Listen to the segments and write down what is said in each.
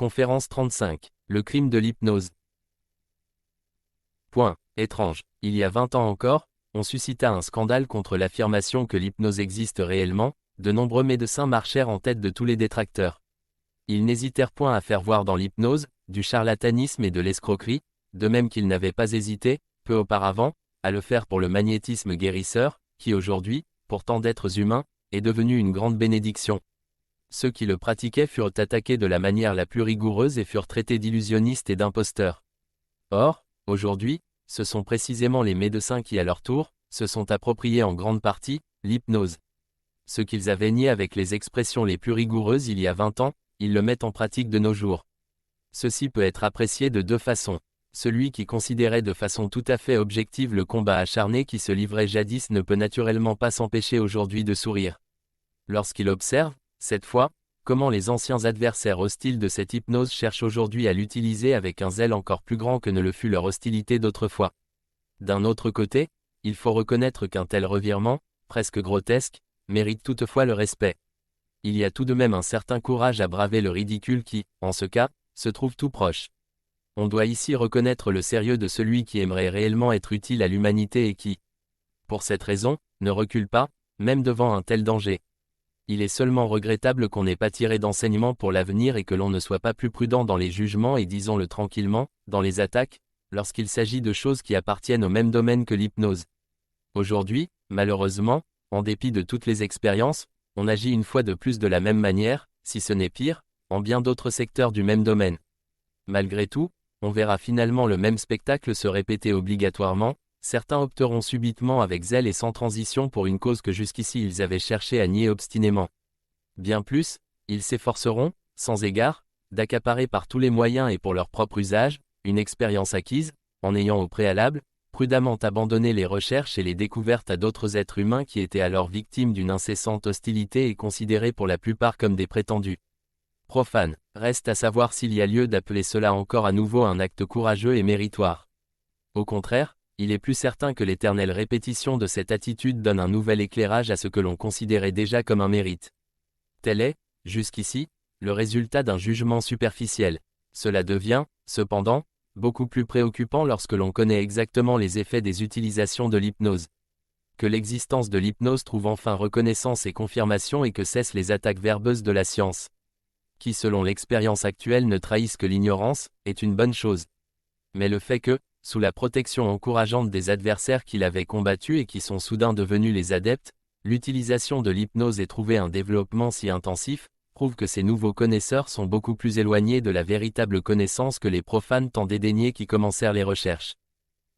Conférence 35. Le crime de l'hypnose. Étrange. Il y a 20 ans encore, on suscita un scandale contre l'affirmation que l'hypnose existe réellement, de nombreux médecins marchèrent en tête de tous les détracteurs. Ils n'hésitèrent point à faire voir dans l'hypnose, du charlatanisme et de l'escroquerie, de même qu'ils n'avaient pas hésité, peu auparavant, à le faire pour le magnétisme guérisseur, qui aujourd'hui, pour tant d'êtres humains, est devenu une grande bénédiction. Ceux qui le pratiquaient furent attaqués de la manière la plus rigoureuse et furent traités d'illusionnistes et d'imposteurs. Or, aujourd'hui, ce sont précisément les médecins qui à leur tour, se sont appropriés en grande partie, l'hypnose. Ce qu'ils avaient nié avec les expressions les plus rigoureuses il y a 20 ans, ils le mettent en pratique de nos jours. Ceci peut être apprécié de deux façons. Celui qui considérait de façon tout à fait objective le combat acharné qui se livrait jadis ne peut naturellement pas s'empêcher aujourd'hui de sourire. Lorsqu'il observe, cette fois, comment les anciens adversaires hostiles de cette hypnose cherchent aujourd'hui à l'utiliser avec un zèle encore plus grand que ne le fut leur hostilité d'autrefois. D'un autre côté, il faut reconnaître qu'un tel revirement, presque grotesque, mérite toutefois le respect. Il y a tout de même un certain courage à braver le ridicule qui, en ce cas, se trouve tout proche. On doit ici reconnaître le sérieux de celui qui aimerait réellement être utile à l'humanité et qui, pour cette raison, ne recule pas, même devant un tel danger. Il est seulement regrettable qu'on n'ait pas tiré d'enseignement pour l'avenir et que l'on ne soit pas plus prudent dans les jugements et disons-le tranquillement, dans les attaques, lorsqu'il s'agit de choses qui appartiennent au même domaine que l'hypnose. Aujourd'hui, malheureusement, en dépit de toutes les expériences, on agit une fois de plus de la même manière, si ce n'est pire, en bien d'autres secteurs du même domaine. Malgré tout, on verra finalement le même spectacle se répéter obligatoirement, certains opteront subitement avec zèle et sans transition pour une cause que jusqu'ici ils avaient cherché à nier obstinément. Bien plus, ils s'efforceront, sans égard, d'accaparer par tous les moyens et pour leur propre usage, une expérience acquise, en ayant au préalable, prudemment abandonné les recherches et les découvertes à d'autres êtres humains qui étaient alors victimes d'une incessante hostilité et considérés pour la plupart comme des prétendus profanes. Reste à savoir s'il y a lieu d'appeler cela encore à nouveau un acte courageux et méritoire. Au contraire, il est plus certain que l'éternelle répétition de cette attitude donne un nouvel éclairage à ce que l'on considérait déjà comme un mérite. Tel est, jusqu'ici, le résultat d'un jugement superficiel. Cela devient, cependant, beaucoup plus préoccupant lorsque l'on connaît exactement les effets des utilisations de l'hypnose. Que l'existence de l'hypnose trouve enfin reconnaissance et confirmation et que cessent les attaques verbeuses de la science, qui selon l'expérience actuelle ne trahissent que l'ignorance, est une bonne chose. Mais le fait que, sous la protection encourageante des adversaires qui l'avaient combattu et qui sont soudain devenus les adeptes, l'utilisation de l'hypnose ait trouvé un développement si intensif, prouve que ces nouveaux connaisseurs sont beaucoup plus éloignés de la véritable connaissance que les profanes tant dédaignés qui commencèrent les recherches.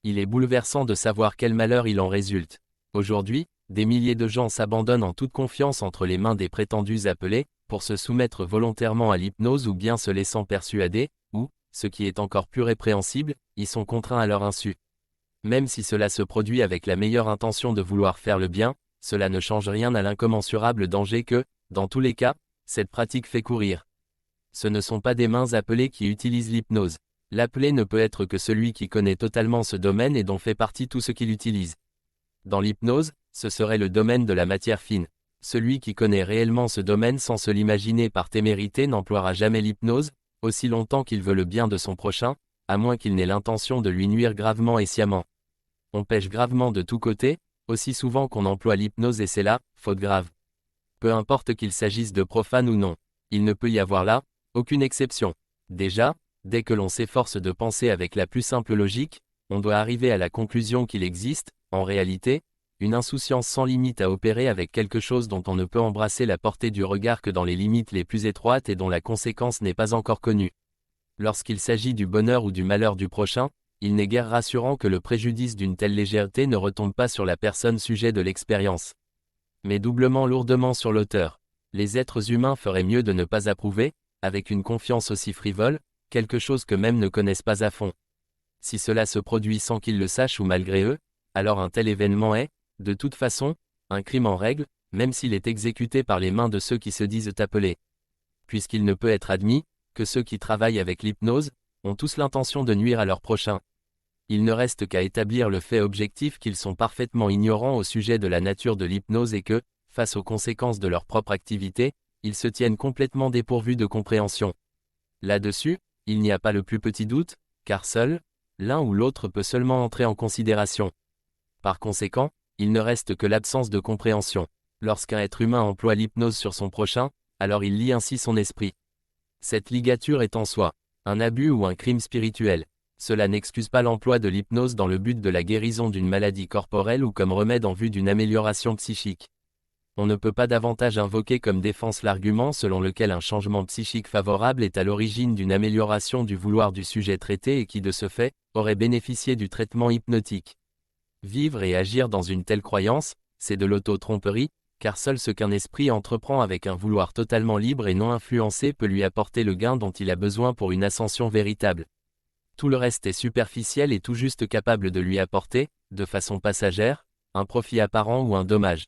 Il est bouleversant de savoir quel malheur il en résulte. Aujourd'hui, des milliers de gens s'abandonnent en toute confiance entre les mains des prétendus appelés, pour se soumettre volontairement à l'hypnose ou bien se laissant persuader, ou, ce qui est encore plus répréhensible, y sont contraints à leur insu. Même si cela se produit avec la meilleure intention de vouloir faire le bien, cela ne change rien à l'incommensurable danger que, dans tous les cas, cette pratique fait courir. Ce ne sont pas des mains appelées qui utilisent l'hypnose. L'appelé ne peut être que celui qui connaît totalement ce domaine et dont fait partie tout ce qu'il utilise. Dans l'hypnose, ce serait le domaine de la matière fine. Celui qui connaît réellement ce domaine sans se l'imaginer par témérité n'emploiera jamais l'hypnose, aussi longtemps qu'il veut le bien de son prochain, à moins qu'il n'ait l'intention de lui nuire gravement et sciemment. On pêche gravement de tous côtés, aussi souvent qu'on emploie l'hypnose et c'est là, faute grave. Peu importe qu'il s'agisse de profane ou non, il ne peut y avoir là, aucune exception. Déjà, dès que l'on s'efforce de penser avec la plus simple logique, on doit arriver à la conclusion qu'il existe, en réalité, une insouciance sans limite à opérer avec quelque chose dont on ne peut embrasser la portée du regard que dans les limites les plus étroites et dont la conséquence n'est pas encore connue. Lorsqu'il s'agit du bonheur ou du malheur du prochain, il n'est guère rassurant que le préjudice d'une telle légèreté ne retombe pas sur la personne sujet de l'expérience, mais doublement lourdement sur l'auteur. Les êtres humains feraient mieux de ne pas approuver, avec une confiance aussi frivole, quelque chose que même ne connaissent pas à fond. Si cela se produit sans qu'ils le sachent ou malgré eux, alors un tel événement est, de toute façon, un crime en règle, même s'il est exécuté par les mains de ceux qui se disent appelés. Puisqu'il ne peut être admis que ceux qui travaillent avec l'hypnose ont tous l'intention de nuire à leur prochain. Il ne reste qu'à établir le fait objectif qu'ils sont parfaitement ignorants au sujet de la nature de l'hypnose et que, face aux conséquences de leur propre activité, ils se tiennent complètement dépourvus de compréhension. Là-dessus, il n'y a pas le plus petit doute, car seul, l'un ou l'autre peut seulement entrer en considération. Par conséquent, il ne reste que l'absence de compréhension. Lorsqu'un être humain emploie l'hypnose sur son prochain, alors il lie ainsi son esprit. Cette ligature est en soi un abus ou un crime spirituel. Cela n'excuse pas l'emploi de l'hypnose dans le but de la guérison d'une maladie corporelle ou comme remède en vue d'une amélioration psychique. On ne peut pas davantage invoquer comme défense l'argument selon lequel un changement psychique favorable est à l'origine d'une amélioration du vouloir du sujet traité et qui de ce fait, aurait bénéficié du traitement hypnotique. Vivre et agir dans une telle croyance, c'est de l'auto-tromperie, car seul ce qu'un esprit entreprend avec un vouloir totalement libre et non influencé peut lui apporter le gain dont il a besoin pour une ascension véritable. Tout le reste est superficiel et tout juste capable de lui apporter, de façon passagère, un profit apparent ou un dommage.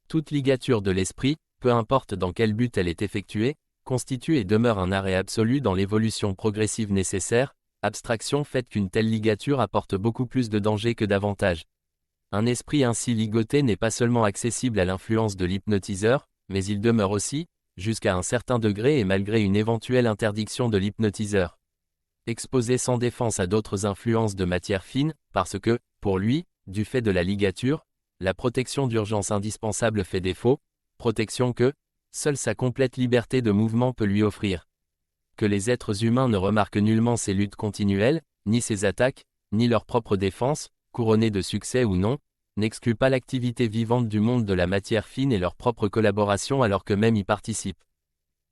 Toute ligature de l'esprit, peu importe dans quel but elle est effectuée, constitue et demeure un arrêt absolu dans l'évolution progressive nécessaire, abstraction faite qu'une telle ligature apporte beaucoup plus de danger que d'avantages. Un esprit ainsi ligoté n'est pas seulement accessible à l'influence de l'hypnotiseur, mais il demeure aussi, jusqu'à un certain degré et malgré une éventuelle interdiction de l'hypnotiseur, exposé sans défense à d'autres influences de matière fine, parce que, pour lui, du fait de la ligature, la protection d'urgence indispensable fait défaut, protection que, seule sa complète liberté de mouvement peut lui offrir. Que les êtres humains ne remarquent nullement ces luttes continuelles, ni ces attaques, ni leur propre défense, couronnées de succès ou non, n'exclut pas l'activité vivante du monde de la matière fine et leur propre collaboration alors que même y participent.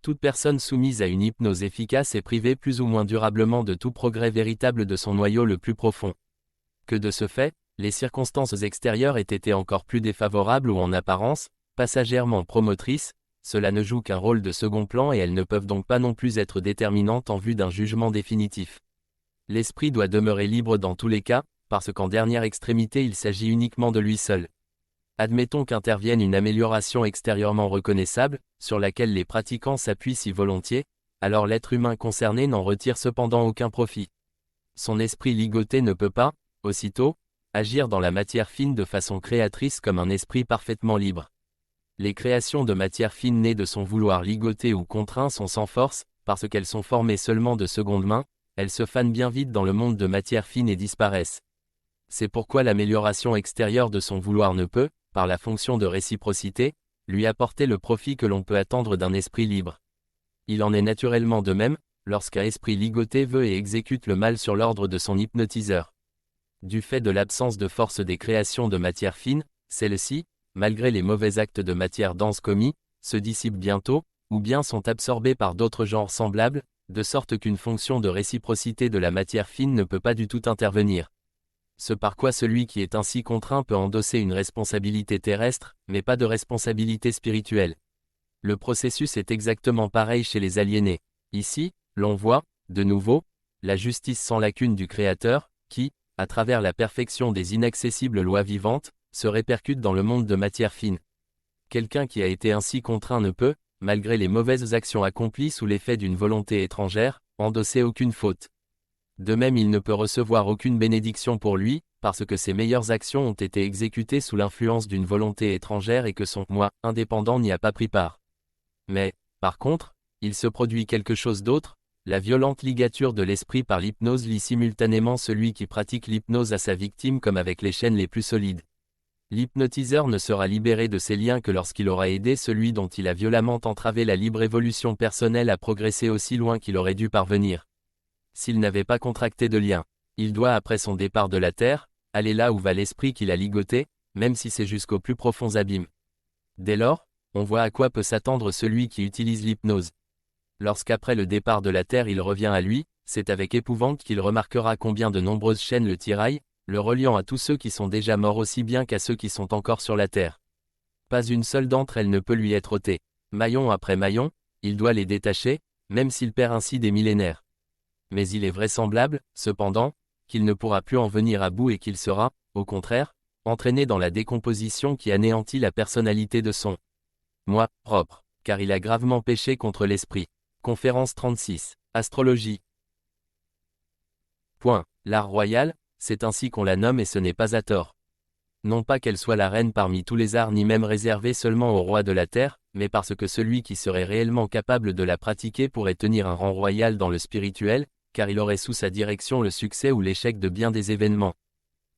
Toute personne soumise à une hypnose efficace est privée plus ou moins durablement de tout progrès véritable de son noyau le plus profond. Que de ce fait, les circonstances extérieures aient été encore plus défavorables ou en apparence, passagèrement promotrices, cela ne joue qu'un rôle de second plan et elles ne peuvent donc pas non plus être déterminantes en vue d'un jugement définitif. L'esprit doit demeurer libre dans tous les cas, parce qu'en dernière extrémité il s'agit uniquement de lui seul. Admettons qu'intervienne une amélioration extérieurement reconnaissable, sur laquelle les pratiquants s'appuient si volontiers, alors l'être humain concerné n'en retire cependant aucun profit. Son esprit ligoté ne peut pas, aussitôt, agir dans la matière fine de façon créatrice comme un esprit parfaitement libre. Les créations de matière fine nées de son vouloir ligoté ou contraint sont sans force, parce qu'elles sont formées seulement de seconde main, elles se fanent bien vite dans le monde de matière fine et disparaissent. C'est pourquoi l'amélioration extérieure de son vouloir ne peut, par la fonction de réciprocité, lui apporter le profit que l'on peut attendre d'un esprit libre. Il en est naturellement de même, lorsqu'un esprit ligoté veut et exécute le mal sur l'ordre de son hypnotiseur. Du fait de l'absence de force des créations de matière fine, celles-ci, malgré les mauvais actes de matière dense commis, se dissipent bientôt, ou bien sont absorbées par d'autres genres semblables, de sorte qu'une fonction de réciprocité de la matière fine ne peut pas du tout intervenir. Ce par quoi celui qui est ainsi contraint peut endosser une responsabilité terrestre, mais pas de responsabilité spirituelle. Le processus est exactement pareil chez les aliénés. Ici, l'on voit, de nouveau, la justice sans lacune du Créateur, qui, à travers la perfection des inaccessibles lois vivantes, se répercute dans le monde de matière fine. Quelqu'un qui a été ainsi contraint ne peut, malgré les mauvaises actions accomplies sous l'effet d'une volonté étrangère, endosser aucune faute. De même il ne peut recevoir aucune bénédiction pour lui, parce que ses meilleures actions ont été exécutées sous l'influence d'une volonté étrangère et que son « moi » indépendant n'y a pas pris part. Mais, par contre, il se produit quelque chose d'autre, la violente ligature de l'esprit par l'hypnose lie simultanément celui qui pratique l'hypnose à sa victime comme avec les chaînes les plus solides. L'hypnotiseur ne sera libéré de ses liens que lorsqu'il aura aidé celui dont il a violemment entravé la libre évolution personnelle à progresser aussi loin qu'il aurait dû parvenir. S'il n'avait pas contracté de lien, il doit après son départ de la terre, aller là où va l'esprit qu'il a ligoté, même si c'est jusqu'aux plus profonds abîmes. Dès lors, on voit à quoi peut s'attendre celui qui utilise l'hypnose. Lorsqu'après le départ de la terre il revient à lui, c'est avec épouvante qu'il remarquera combien de nombreuses chaînes le tiraillent, le reliant à tous ceux qui sont déjà morts aussi bien qu'à ceux qui sont encore sur la terre. Pas une seule d'entre elles ne peut lui être ôtée. Maillon après maillon, il doit les détacher, même s'il perd ainsi des millénaires. Mais il est vraisemblable, cependant, qu'il ne pourra plus en venir à bout et qu'il sera, au contraire, entraîné dans la décomposition qui anéantit la personnalité de son moi propre, car il a gravement péché contre l'esprit. Conférence 36. Astrologie. L'art royal, c'est ainsi qu'on la nomme et ce n'est pas à tort. Non pas qu'elle soit la reine parmi tous les arts ni même réservée seulement au roi de la terre, mais parce que celui qui serait réellement capable de la pratiquer pourrait tenir un rang royal dans le spirituel, car il aurait sous sa direction le succès ou l'échec de bien des événements.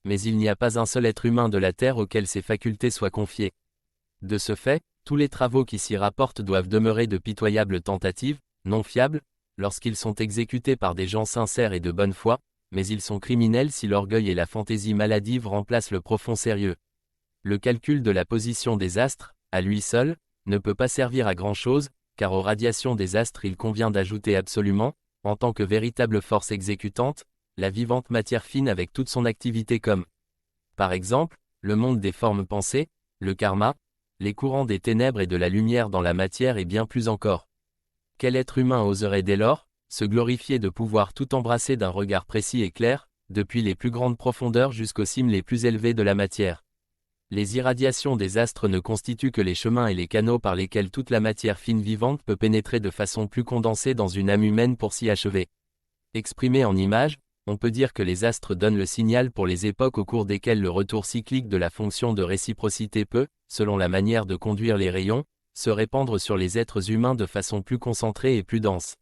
Mais il n'y a pas un seul être humain de la Terre auquel ces facultés soient confiées. De ce fait, tous les travaux qui s'y rapportent doivent demeurer de pitoyables tentatives, non fiables, lorsqu'ils sont exécutés par des gens sincères et de bonne foi, mais ils sont criminels si l'orgueil et la fantaisie maladive remplacent le profond sérieux. Le calcul de la position des astres, à lui seul, ne peut pas servir à grand-chose, car aux radiations des astres il convient d'ajouter absolument, en tant que véritable force exécutante, la vivante matière fine avec toute son activité comme, par exemple, le monde des formes pensées, le karma, les courants des ténèbres et de la lumière dans la matière et bien plus encore. Quel être humain oserait dès lors se glorifier de pouvoir tout embrasser d'un regard précis et clair, depuis les plus grandes profondeurs jusqu'aux cimes les plus élevées de la matière? Les irradiations des astres ne constituent que les chemins et les canaux par lesquels toute la matière fine vivante peut pénétrer de façon plus condensée dans une âme humaine pour s'y achever. Exprimé en images, on peut dire que les astres donnent le signal pour les époques au cours desquelles le retour cyclique de la fonction de réciprocité peut, selon la manière de conduire les rayons, se répandre sur les êtres humains de façon plus concentrée et plus dense.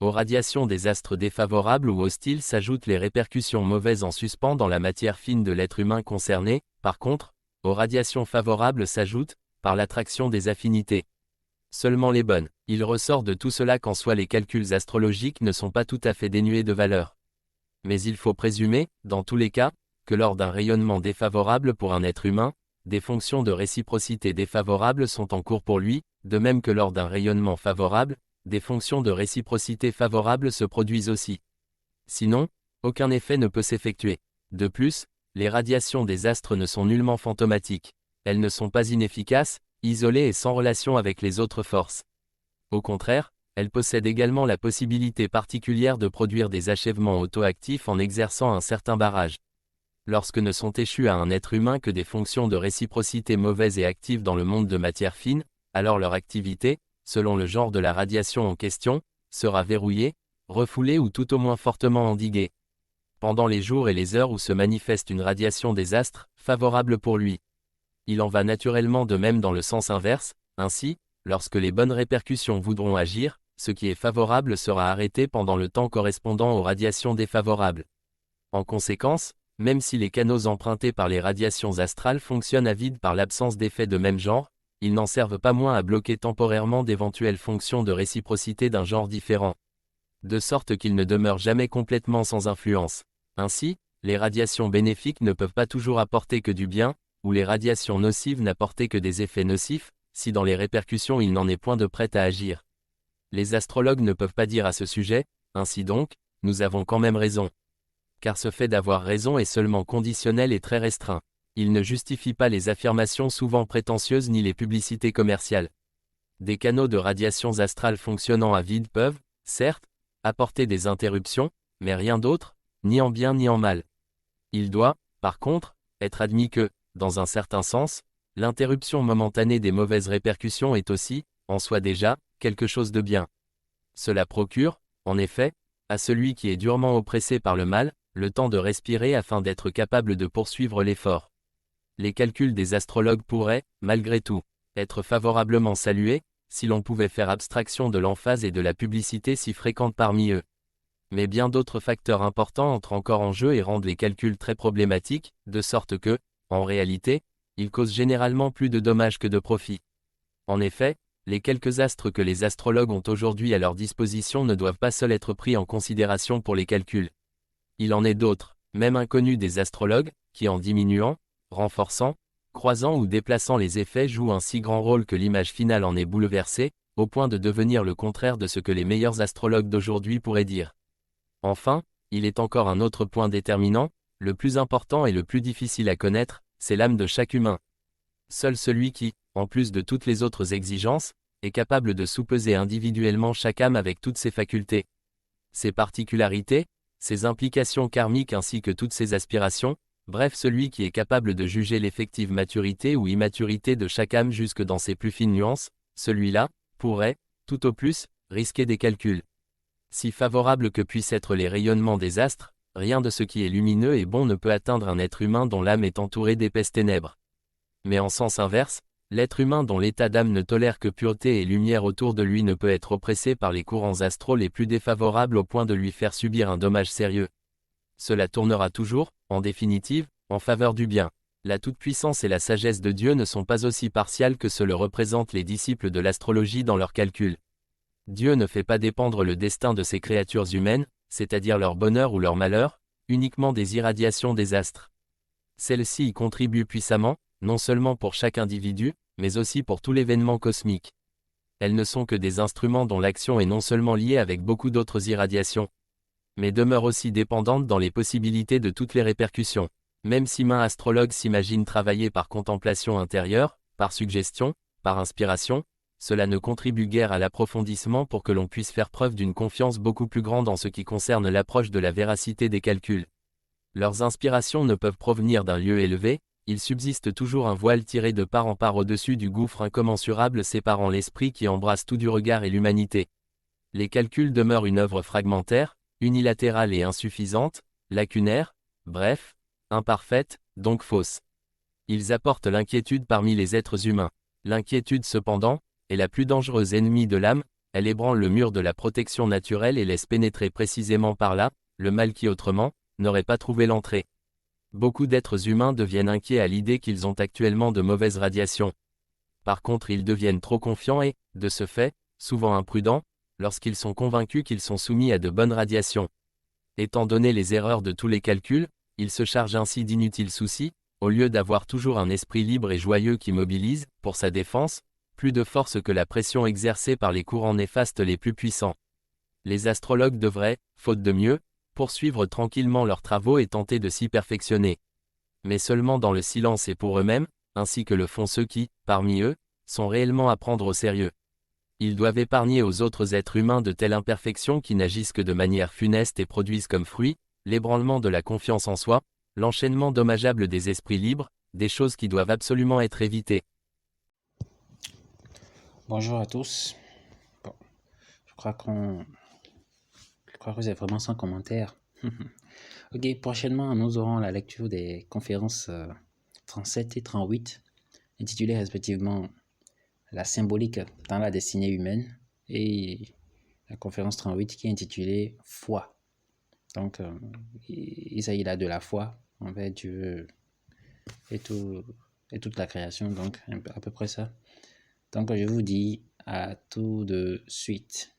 Aux radiations des astres défavorables ou hostiles s'ajoutent les répercussions mauvaises en suspens dans la matière fine de l'être humain concerné, par contre, aux radiations favorables s'ajoutent, par l'attraction des affinités, seulement les bonnes. Il ressort de tout cela qu'en soi les calculs astrologiques ne sont pas tout à fait dénués de valeur. Mais il faut présumer, dans tous les cas, que lors d'un rayonnement défavorable pour un être humain, des fonctions de réciprocité défavorables sont en cours pour lui, de même que lors d'un rayonnement favorable, des fonctions de réciprocité favorables se produisent aussi. Sinon, aucun effet ne peut s'effectuer. De plus, les radiations des astres ne sont nullement fantomatiques. Elles ne sont pas inefficaces, isolées et sans relation avec les autres forces. Au contraire, elles possèdent également la possibilité particulière de produire des achèvements auto-actifs en exerçant un certain barrage. Lorsque ne sont échues à un être humain que des fonctions de réciprocité mauvaises et actives dans le monde de matière fine, alors leur activité, selon le genre de la radiation en question, sera verrouillée, refoulée ou tout au moins fortement endiguée. Pendant les jours et les heures où se manifeste une radiation des astres, favorable pour lui. Il en va naturellement de même dans le sens inverse, ainsi, lorsque les bonnes répercussions voudront agir, ce qui est favorable sera arrêté pendant le temps correspondant aux radiations défavorables. En conséquence, même si les canaux empruntés par les radiations astrales fonctionnent à vide par l'absence d'effets de même genre, ils n'en servent pas moins à bloquer temporairement d'éventuelles fonctions de réciprocité d'un genre différent. De sorte qu'ils ne demeurent jamais complètement sans influence. Ainsi, les radiations bénéfiques ne peuvent pas toujours apporter que du bien, ou les radiations nocives n'apporter que des effets nocifs, si dans les répercussions il n'en est point de prêt à agir. Les astrologues ne peuvent pas dire à ce sujet, ainsi donc, nous avons quand même raison. Car ce fait d'avoir raison est seulement conditionnel et très restreint. Il ne justifie pas les affirmations souvent prétentieuses ni les publicités commerciales. Des canaux de radiations astrales fonctionnant à vide peuvent, certes, apporter des interruptions, mais rien d'autre, ni en bien ni en mal. Il doit, par contre, être admis que, dans un certain sens, l'interruption momentanée des mauvaises répercussions est aussi, en soi déjà, quelque chose de bien. Cela procure, en effet, à celui qui est durement oppressé par le mal, le temps de respirer afin d'être capable de poursuivre l'effort. Les calculs des astrologues pourraient, malgré tout, être favorablement salués, si l'on pouvait faire abstraction de l'emphase et de la publicité si fréquentes parmi eux. Mais bien d'autres facteurs importants entrent encore en jeu et rendent les calculs très problématiques, de sorte que, en réalité, ils causent généralement plus de dommages que de profits. En effet, les quelques astres que les astrologues ont aujourd'hui à leur disposition ne doivent pas seuls être pris en considération pour les calculs. Il en est d'autres, même inconnus des astrologues, qui en diminuant, renforçant, croisant ou déplaçant les effets jouent un si grand rôle que l'image finale en est bouleversée, au point de devenir le contraire de ce que les meilleurs astrologues d'aujourd'hui pourraient dire. Enfin, il est encore un autre point déterminant, le plus important et le plus difficile à connaître, c'est l'âme de chaque humain. Seul celui qui, en plus de toutes les autres exigences, est capable de soupeser individuellement chaque âme avec toutes ses facultés. Ses particularités, ses implications karmiques ainsi que toutes ses aspirations, bref celui qui est capable de juger l'effective maturité ou immaturité de chaque âme jusque dans ses plus fines nuances, celui-là, pourrait, tout au plus, risquer des calculs. Si favorables que puissent être les rayonnements des astres, rien de ce qui est lumineux et bon ne peut atteindre un être humain dont l'âme est entourée d'épaisses ténèbres. Mais en sens inverse, L'être humain dont l'état d'âme ne tolère que pureté et lumière autour de lui ne peut être oppressé par les courants astraux les plus défavorables au point de lui faire subir un dommage sérieux. Cela tournera toujours, en définitive, en faveur du bien. La toute-puissance et la sagesse de Dieu ne sont pas aussi partiales que se le représentent les disciples de l'astrologie dans leurs calculs. Dieu ne fait pas dépendre le destin de ses créatures humaines, c'est-à-dire leur bonheur ou leur malheur, uniquement des irradiations des astres. Celles-ci y contribuent puissamment, non seulement pour chaque individu, mais aussi pour tout l'événement cosmique. Elles ne sont que des instruments dont l'action est non seulement liée avec beaucoup d'autres irradiations, mais demeure aussi dépendante dans les possibilités de toutes les répercussions. Même si maint astrologue s'imagine travailler par contemplation intérieure, par suggestion, par inspiration, cela ne contribue guère à l'approfondissement pour que l'on puisse faire preuve d'une confiance beaucoup plus grande en ce qui concerne l'approche de la véracité des calculs. Leurs inspirations ne peuvent provenir d'un lieu élevé, il subsiste toujours un voile tiré de part en part au-dessus du gouffre incommensurable séparant l'esprit qui embrasse tout du regard et l'humanité. Les calculs demeurent une œuvre fragmentaire, unilatérale et insuffisante, lacunaire, bref, imparfaite, donc fausse. Ils apportent l'inquiétude parmi les êtres humains. L'inquiétude cependant, est la plus dangereuse ennemie de l'âme, elle ébranle le mur de la protection naturelle et laisse pénétrer précisément par là, le mal qui autrement, n'aurait pas trouvé l'entrée. Beaucoup d'êtres humains deviennent inquiets à l'idée qu'ils ont actuellement de mauvaises radiations. Par contre ils deviennent trop confiants et, de ce fait, souvent imprudents, lorsqu'ils sont convaincus qu'ils sont soumis à de bonnes radiations. Étant donné les erreurs de tous les calculs, ils se chargent ainsi d'inutiles soucis, au lieu d'avoir toujours un esprit libre et joyeux qui mobilise, pour sa défense, plus de force que la pression exercée par les courants néfastes les plus puissants. Les astrologues devraient, faute de mieux, poursuivre tranquillement leurs travaux et tenter de s'y perfectionner. Mais seulement dans le silence et pour eux-mêmes, ainsi que le font ceux qui, parmi eux, sont réellement à prendre au sérieux. Ils doivent épargner aux autres êtres humains de telles imperfections qui n'agissent que de manière funeste et produisent comme fruit, l'ébranlement de la confiance en soi, l'enchaînement dommageable des esprits libres, des choses qui doivent absolument être évitées. Bonjour à tous. Bon, je crois que c'est vraiment sans commentaire. Ok, prochainement, nous aurons la lecture des conférences 37 et 38, intitulées respectivement La symbolique dans la destinée humaine et la conférence 38 qui est intitulée Foi. Donc, il s'agit là de la foi envers Dieu et toute la création, donc à peu près ça. Donc, je vous dis à tout de suite.